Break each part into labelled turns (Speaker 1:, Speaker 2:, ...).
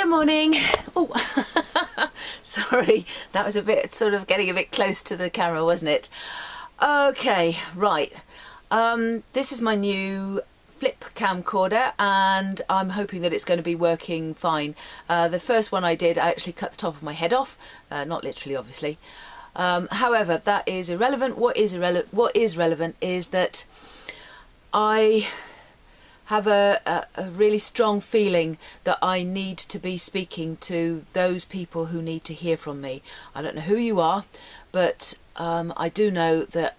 Speaker 1: Good morning. Oh, sorry, that was a bit sort of getting a bit close to the camera, wasn't it? Okay, right. This is my new flip camcorder and I'm hoping that it's going to be working fine. The first one I did, I actually cut the top of my head off, not literally obviously. However, that is irrelevant. What is relevant is that I have a really strong feeling that I need to be speaking to those people who need to hear from me. I don't know who you are, but I do know that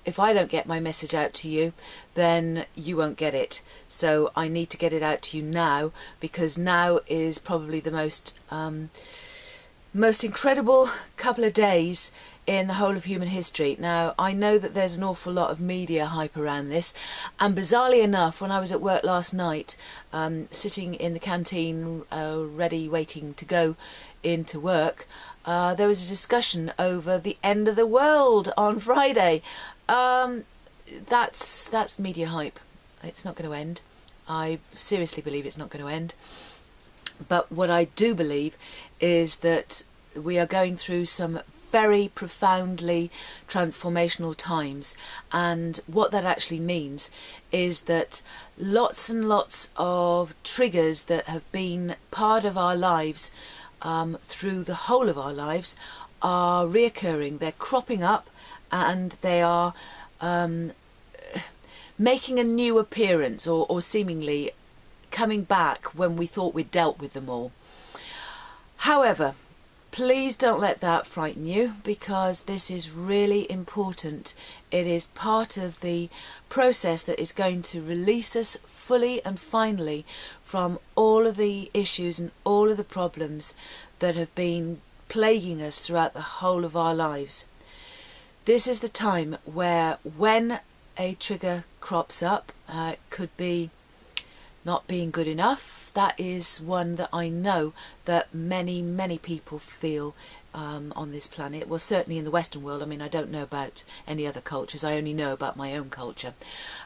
Speaker 1: if I don't get my message out to you, then you won't get it. So I need to get it out to you now, because now is probably the most incredible couple of days in the whole of human history. Now, I know that there's an awful lot of media hype around this, and bizarrely enough, when I was at work last night, sitting in the canteen ready waiting to go into work, there was a discussion over the end of the world on Friday. That's media hype. It's not going to end. I seriously believe it's not going to end. But what I do believe is that we are going through some very profoundly transformational times, and what that actually means is that lots and lots of triggers that have been part of our lives through the whole of our lives are reoccurring. They're cropping up and they are making a new appearance, or seemingly coming back when we thought we'd dealt with them all. However, please don't let that frighten you, because this is really important. It is part of the process that is going to release us fully and finally from all of the issues and all of the problems that have been plaguing us throughout the whole of our lives. This is the time where, when a trigger crops up, it could be not being good enough. That is one that I know that many people feel on this planet. Well, certainly in the Western world. I mean, I don't know about any other cultures. I only know about my own culture.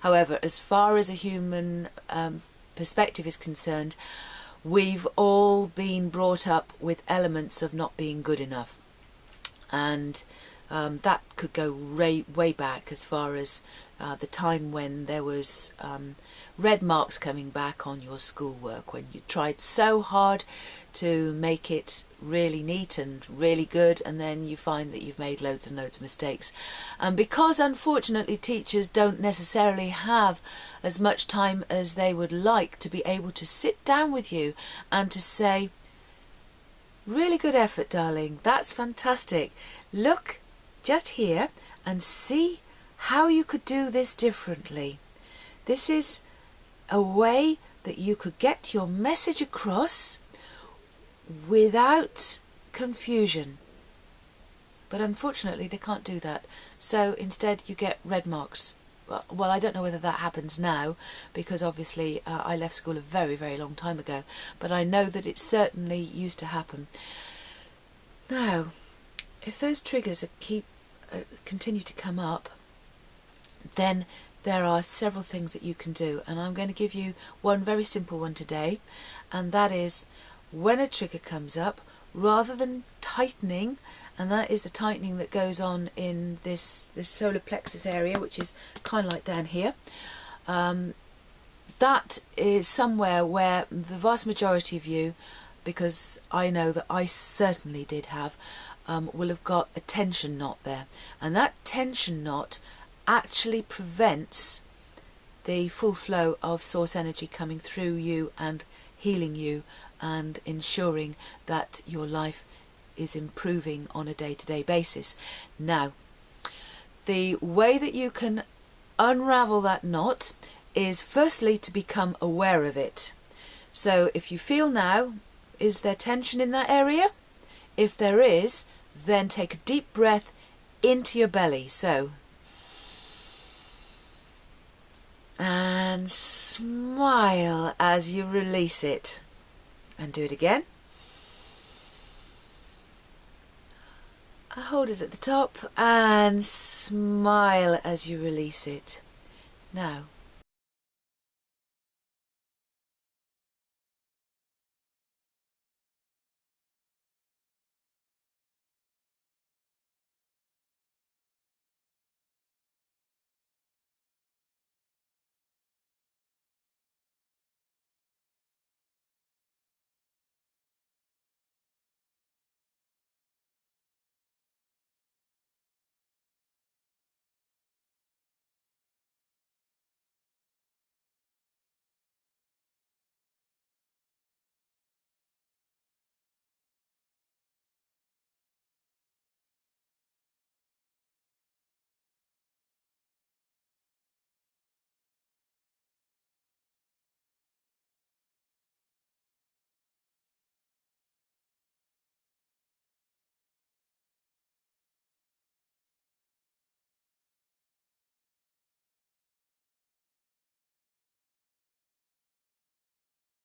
Speaker 1: However, as far as a human perspective is concerned, we've all been brought up with elements of not being good enough. And that could go way back, as far as the time when there was red marks coming back on your schoolwork, when you tried so hard to make it really neat and really good, and then you find that you've made loads and loads of mistakes. And because unfortunately teachers don't necessarily have as much time as they would like to be able to sit down with you and to say, really good effort, darling, that's fantastic, look just here and see how you could do this differently. This is a way that you could get your message across without confusion. But unfortunately they can't do that. So instead you get red marks. Well, I don't know whether that happens now, because obviously I left school a very long time ago, but I know that it certainly used to happen. Now, if those triggers continue to come up, then there are several things that you can do, and I'm going to give you one very simple one today, and that is, when a trigger comes up, rather than tightening, and that is the tightening that goes on in this solar plexus area, which is kind of like down here, that is somewhere where the vast majority of you, because I know that I certainly did have, will have got a tension knot there, and that tension knot actually prevents the full flow of source energy coming through you and healing you and ensuring that your life is improving on a day-to-day basis. Now, the way that you can unravel that knot is firstly to become aware of it. So if you feel now, is there tension in that area? If there is, then take a deep breath into your belly. So, and smile as you release it, and do it again. Hold it at the top and smile as you release it. Now